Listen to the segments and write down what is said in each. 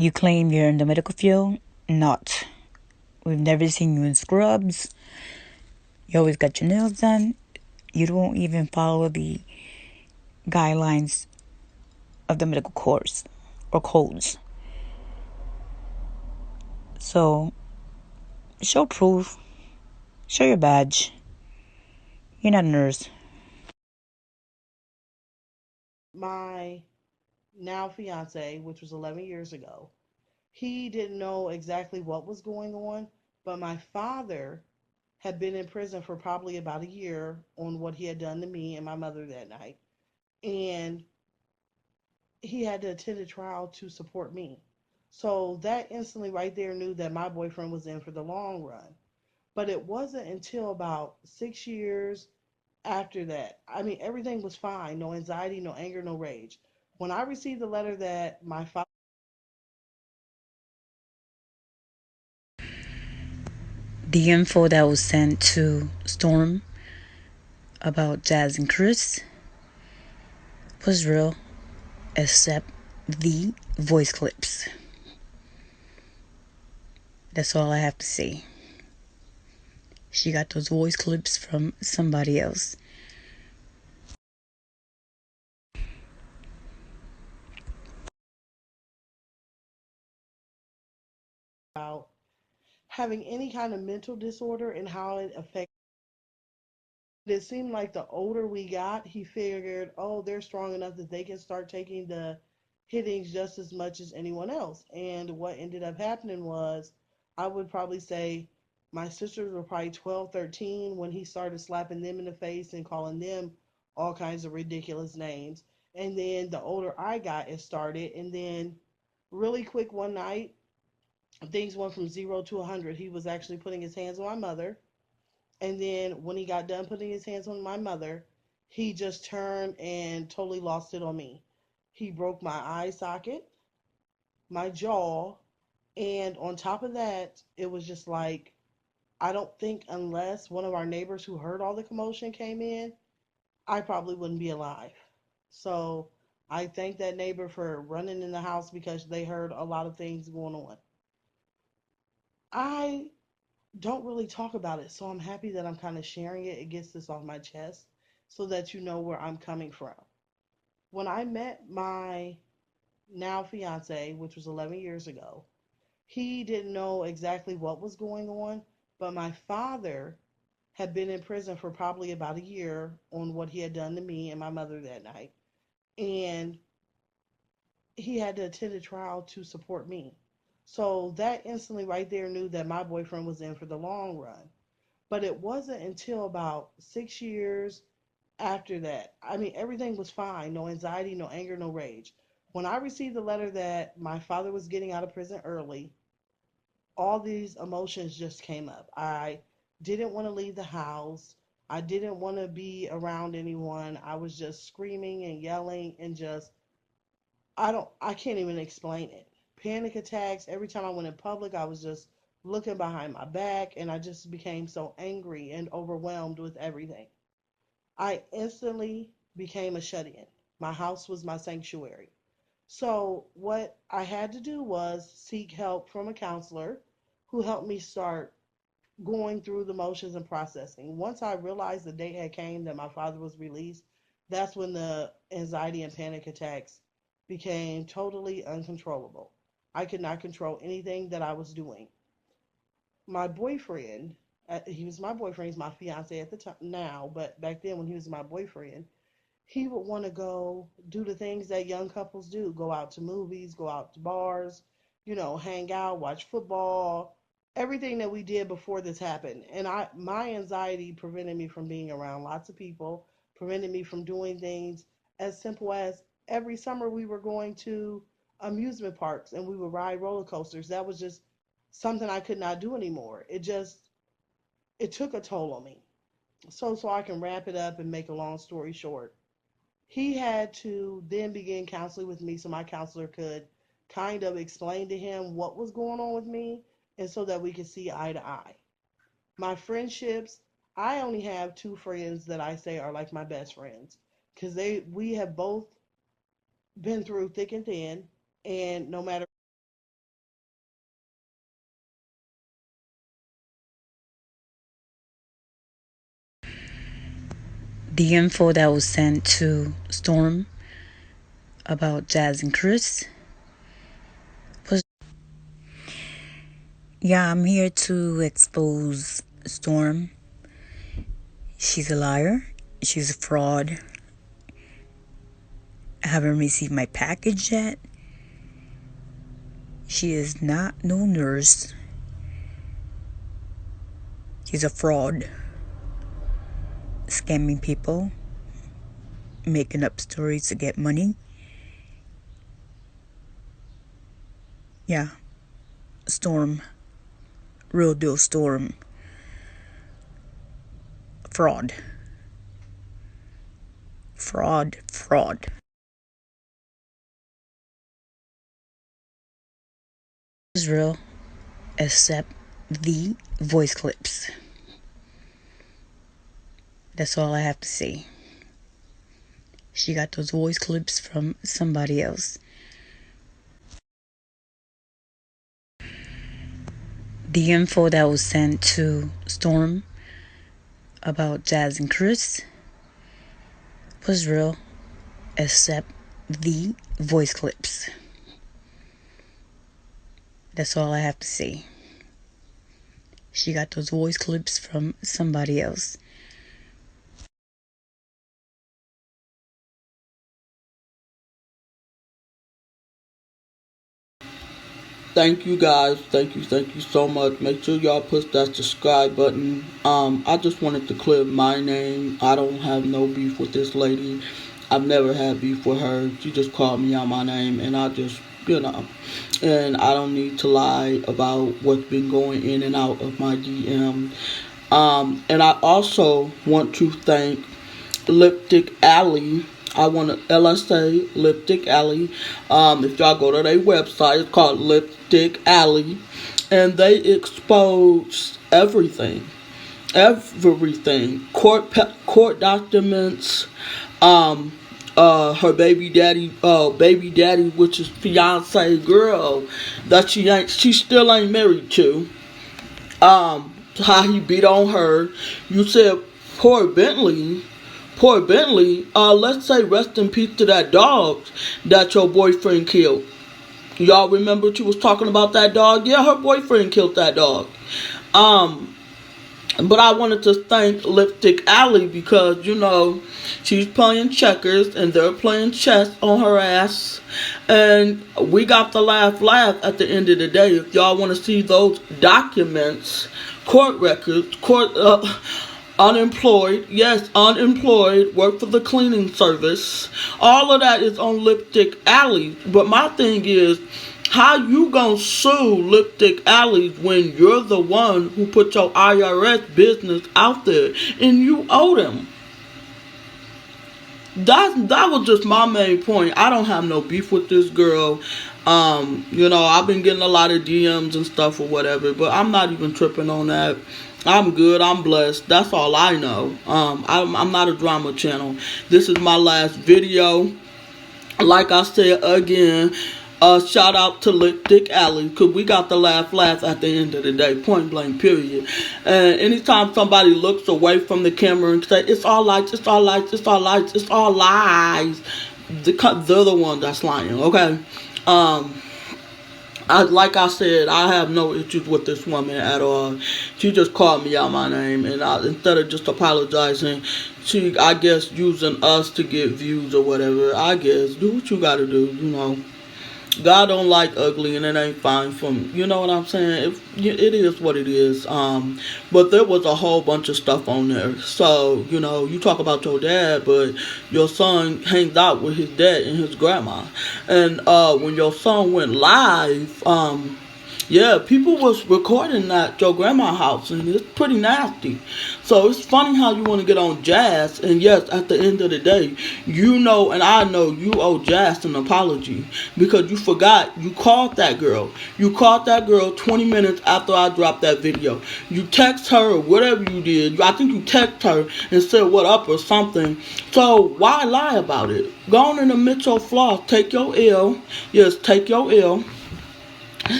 You claim you're in the medical field? Not. We've never seen you in scrubs. You always got your nails done. You don't even follow the guidelines of the medical course or codes. So, show proof. Show your badge. You're not a nurse. My now fiance, which was 11 years ago, he didn't know exactly what was going on, but my father had been in prison for probably about a year on what he had done to me and my mother that night. And he had to attend a trial to support me. So that instantly right there knew that my boyfriend was in for the long run. But it wasn't until about 6 years after that. I mean, everything was fine. No anxiety, no anger, no rage. When I received the letter that my father The info that was sent to Storm about Jazz and Chris was real, except the voice clips. That's all I have to say. She got those voice clips from somebody else. about having any kind of mental disorder and how it affected. It seemed like the older we got, he figured, oh, they're strong enough that they can start taking the hittings just as much as anyone else. And what ended up happening was, I would probably say my sisters were probably 12, 13 when he started slapping them in the face and calling them all kinds of ridiculous names. And then the older I got, it started. And then, really quick one night, things went from 0 to 100. He was actually putting his hands on my mother, and then when he got done putting his hands on my mother, he just turned and totally lost it on me. He broke my eye socket, my jaw, and on top of that, it was just like, I don't think unless one of our neighbors who heard all the commotion came in, I probably wouldn't be alive. So I thank that neighbor for running in the house because they heard a lot of things going on. I don't really talk about it. So I'm happy that I'm kind of sharing it. It gets this off my chest so that you know where I'm coming from. When I met my now fiance, which was 11 years ago, he didn't know exactly what was going on, but my father had been in prison for probably about a year on what he had done to me and my mother that night. And he had to attend a trial to support me. So that instantly right there knew that my boyfriend was in for the long run. But it wasn't until about 6 years after that. I mean, everything was fine. No anxiety, no anger, no rage. When I received the letter that my father was getting out of prison early, all these emotions just came up. I didn't want to leave the house. I didn't want to be around anyone. I was just screaming and yelling and just, I can't even explain it. Panic attacks. Every time I went in public, I was just looking behind my back and I just became so angry and overwhelmed with everything. I instantly became a shut in. My house was my sanctuary. So, what I had to do was seek help from a counselor who helped me start going through the motions and processing. Once I realized the date had came that my father was released, that's when the anxiety and panic attacks became totally uncontrollable. I could not control anything that I was doing. My boyfriend, he was my boyfriend, he's my fiance at the time now, but back then when he was my boyfriend, he would want to go do the things that young couples do, go out to movies, go out to bars, hang out, watch football, everything that we did before this happened. And my anxiety prevented me from being around lots of people, prevented me from doing things as simple as every summer we were going to amusement parks and we would ride roller coasters. That was just something I could not do anymore. It took a toll on me. So I can wrap it up and make a long story short, he had to then begin counseling with me so my counselor could kind of explain to him what was going on with me and so that we could see eye to eye. My friendships, I only have two friends that I say are like my best friends because we have both been through thick and thin, and no matter The info that was sent to Storm about Jazz and Chris was, yeah, I'm here to expose Storm. She's a liar. She's a fraud. I haven't received my package yet. She is not no nurse. She's a fraud. Scamming people, making up stories to get money. Yeah, Storm. Real deal Storm. Fraud. Fraud. Fraud. Is real, except the voice clips. That's all I have to say. She got those voice clips from somebody else. The info that was sent to Storm about Jazz and Chris was real, except the voice clips. That's all I have to say. She got those voice clips from somebody else. Thank you guys. Thank you so much. Make sure y'all push that subscribe button. I just wanted to clear my name. I don't have no beef with this lady. I've never had beef with her. She just called me out my name, and I just, and I don't need to lie about what's been going in and out of my DM. And I also want to thank Lipstick Alley. I want to LSA Lipstick Alley. If y'all go to their website, it's called Lipstick Alley, and they expose everything, court documents, her baby daddy, which is fiance girl that she still ain't married to. How he beat on her. You said poor Bentley. Poor Bentley, let's say rest in peace to that dog that your boyfriend killed. Y'all remember she was talking about that dog? Yeah, her boyfriend killed that dog. But I wanted to thank Lipstick Alley because, she's playing checkers and they're playing chess on her ass. And we got the laugh at the end of the day. If y'all want to see those documents, court records, unemployed, yes, unemployed, work for the cleaning service. All of that is on Lipstick Alley. But my thing is, how you gonna sue Lipstick Alley when you're the one who put your IRS business out there and you owe them? That was just my main point. I don't have no beef with this girl. I've been getting a lot of DMs and stuff or whatever, but I'm not even tripping on that. I'm good. I'm blessed. That's all I know. I'm not a drama channel. This is my last video. Like I said again, shout out to Lipstick Alley because we got the laugh at the end of the day, point blank, period. And anytime somebody looks away from the camera and say it's all lights, it's all lights, it's all lights, it's all lies, they're the one that's lying. Okay. Like I said, I have no issues with this woman at all. She just called me out my name, and instead of just apologizing, she, I guess, using us to get views or whatever. I guess, do what you gotta do, God don't like ugly, and it ain't fine for me. You know what I'm saying? It is what it is. But there was a whole bunch of stuff on there. So, you talk about your dad, but your son hangs out with his dad and his grandma. And when your son went live, yeah, people was recording at your grandma's house, and it's pretty nasty. So it's funny how you want to get on Jazz, and yes, at the end of the day, and I know you owe Jazz an apology because you forgot you called that girl. You called that girl 20 minutes after I dropped that video. You text her or whatever you did. I think you text her and said what up or something. So why lie about it? Go on and admit your flaws. Take your L. Yes, take your L.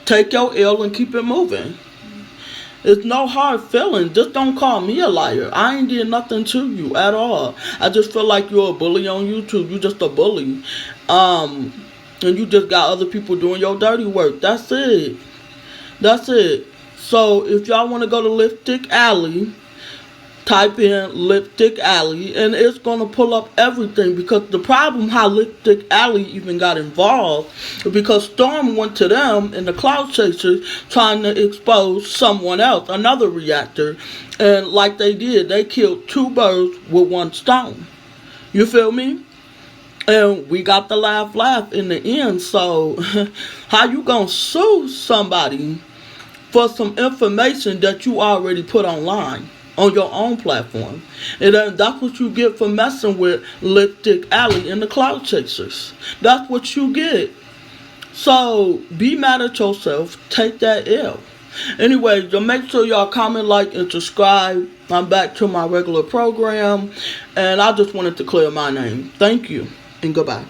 Take your L and keep it moving. It's no hard feeling. Just don't call me a liar. I ain't did nothing to you at all. I just feel like you're a bully on YouTube. You just a bully. Um, and you just got other people doing your dirty work. That's it. That's it. So if y'all want to go to Lipstick Alley, type in Lipstick Alley and it's gonna pull up everything, because the problem how Lipstick Alley even got involved is because Storm went to them and the Cloud Chasers trying to expose someone else, another reactor, and like they did, they killed two birds with one stone. You feel me? And we got the laugh in the end. So how you gonna sue somebody for some information that you already put online on your own platform? And then that's what you get for messing with Lipstick Alley and the Cloud Chasers. That's what you get. So be mad at yourself. Take that L. Anyway, so make sure y'all comment, like, and subscribe. I'm back to my regular program, and I just wanted to clear my name. Thank you, and goodbye.